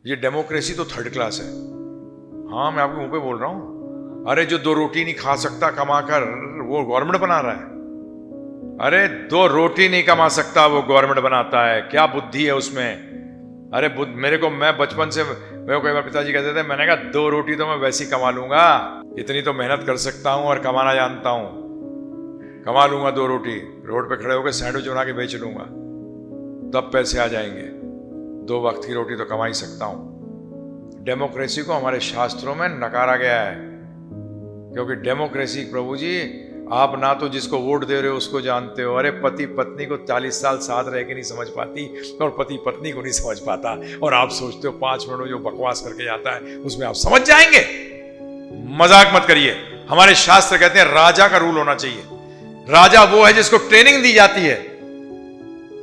ये डेमोक्रेसी तो third class है। हाँ, मैं आपके मुंह पे बोल रहा हूं। अरे जो 2 रोटी नहीं खा सकता कमाकर, वो गवर्नमेंट बना रहा है। अरे 2 रोटी नहीं कमा सकता, वो गवर्नमेंट बनाता है। क्या बुद्धि है उसमें? अरे मेरे को, मैं बचपन से, मेरे को कई बार पिताजी कहते थे, मैंने कहा 2 रोटी तो मैं वैसी कमा लूंगा, इतनी तो मेहनत कर सकता हूं और कमाना जानता हूं, कमा लूंगा 2 रोटी, रोड पे खड़े होकर सैंडविच बना के बेच लूंगा, तब पैसे आ जाएंगे। 2 वक्त की रोटी तो कमा ही सकता हूं। डेमोक्रेसी को हमारे शास्त्रों में नकारा गया है, क्योंकि डेमोक्रेसी, प्रभु जी, आप ना तो जिसको वोट दे रहे हो उसको जानते हो। अरे पति पत्नी को 40 साल साथ रह के नहीं समझ पाती, और पति पत्नी को नहीं समझ पाता, और आप सोचते हो 5 मिनट में जो बकवास करके जाता है उसमें आप समझ जाएंगे। मजाक मत करिए। हमारे शास्त्र कहते हैं राजा का रूल होना चाहिए। राजा वो है जिसको ट्रेनिंग दी जाती है।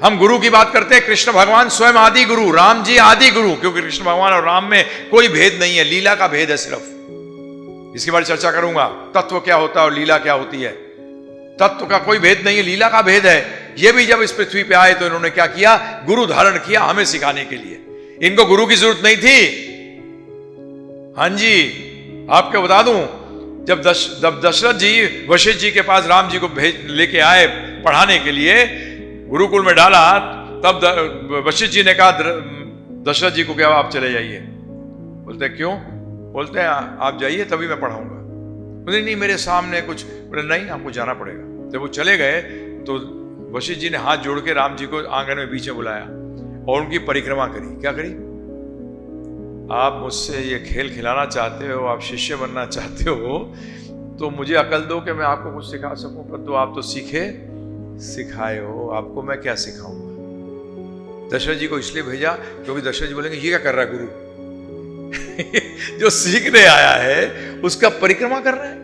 हम गुरु की बात करते हैं, कृष्ण भगवान स्वयं आदि गुरु, राम जी आदि गुरु, क्योंकि कृष्ण भगवान और राम में कोई भेद नहीं है, लीला का भेद है सिर्फ। इसके बारे में चर्चा करूंगा, तत्व क्या होता है और लीला क्या होती है। तत्व का कोई भेद नहीं है, लीला का भेद है। ये भी जब इस पृथ्वी पे आए तो इन्होंने क्या किया? गुरु धारण किया हमें सिखाने के लिए। इनको गुरु की जरूरत नहीं थी। हां जी, आपको बता दूं, जब दशरथ जी वशिष्ठ जी के पास राम जी को लेके आए पढ़ाने के लिए, गुरुकुल में डाला, तब वशिष्ठ जी ने कहा दशरथ जी को, क्या आप चले जाइए। बोलते क्यों? बोलते हैं आप जाइए तभी मैं पढ़ाऊंगा। बोले नहीं, मेरे सामने कुछ। बोले नहीं, आपको जाना पड़ेगा। जब वो चले गए तो वशिष्ठ जी ने हाथ जोड़ के राम जी को आंगन में बीच में बुलाया और उनकी परिक्रमा करी। क्या करी? आप मुझसे ये खेल खिलाना चाहते हो, आप शिष्य बनना चाहते हो, तो मुझे अकल दो कि मैं आपको कुछ सिखा सकूं। पर तो आप तो सीखे सिखाए हो, आपको मैं क्या सिखाऊंगा। दशरथ जी को इसलिए भेजा क्योंकि दशरथ जी बोलेंगे ये क्या कर रहा है गुरु जो सीखने आया है उसका परिक्रमा कर रहा है।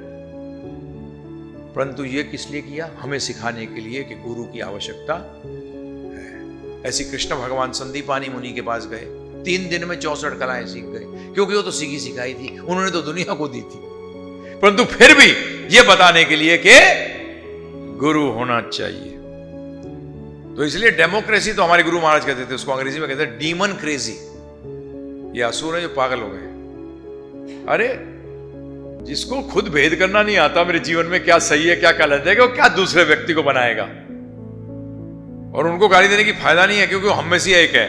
परंतु ये किस लिए किया? हमें सिखाने के लिए कि गुरु की आवश्यकता है। ऐसी कृष्ण भगवान संदीपानी मुनि के पास गए, 3 दिन में 64 कलाएं सीख गए, क्योंकि वो तो सीखी सिखाई थी, उन्होंने तो दुनिया को दी थी। परंतु फिर भी ये बताने के लिए कि गुरु होना चाहिए। तो इसलिए डेमोक्रेसी तो हमारे गुरु महाराज कहते थे, उसको अंग्रेजी में कहते हैं डीमन क्रेजी। ये असुर है जो पागल हो गए। अरे जिसको खुद भेद करना नहीं आता मेरे जीवन में क्या सही है क्या गलत है, वो क्या दूसरे व्यक्ति को बनाएगा। और उनको गाली देने की फायदा नहीं है, क्योंकि वो हम में से एक है।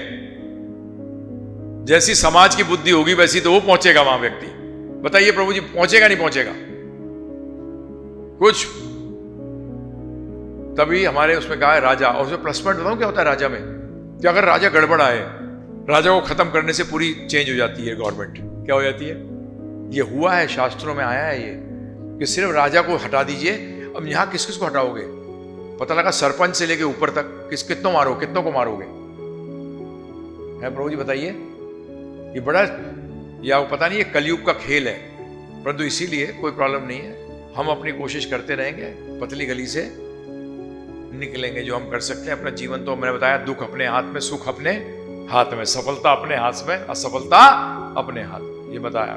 जैसी समाज की बुद्धि होगी वैसी तो वो पहुंचेगा वहां व्यक्ति। बताइए प्रभु जी, पहुंचेगा नहीं पहुंचेगा? कुछ तभी हमारे उसमें कहा है राजा, और उसमें प्लस पॉइंट बताऊं क्या होता है राजा में, कि अगर राजा गड़बड़ आए, राजा को खत्म करने से पूरी चेंज हो जाती है गवर्नमेंट। क्या हो जाती है? ये हुआ है, शास्त्रों में आया है ये, कि सिर्फ राजा को हटा दीजिए। अब यहां किस किस को हटाओगे? पता लगा सरपंच से लेके ऊपर तक कितनों को मारोगे? है प्रभु जी बताइए। ये बड़ा, ये आपको पता नहीं, ये कलयुग का खेल है। परंतु इसीलिए कोई प्रॉब्लम नहीं है, हम अपनी कोशिश करते रहेंगे, पतली गली से निकलेंगे जो हम कर सकते हैं। अपना जीवन तो मैंने बताया, दुख अपने हाथ में, सुख अपने हाथ में, सफलता अपने हाथ में, असफलता अपने हाथ में, ये बताया।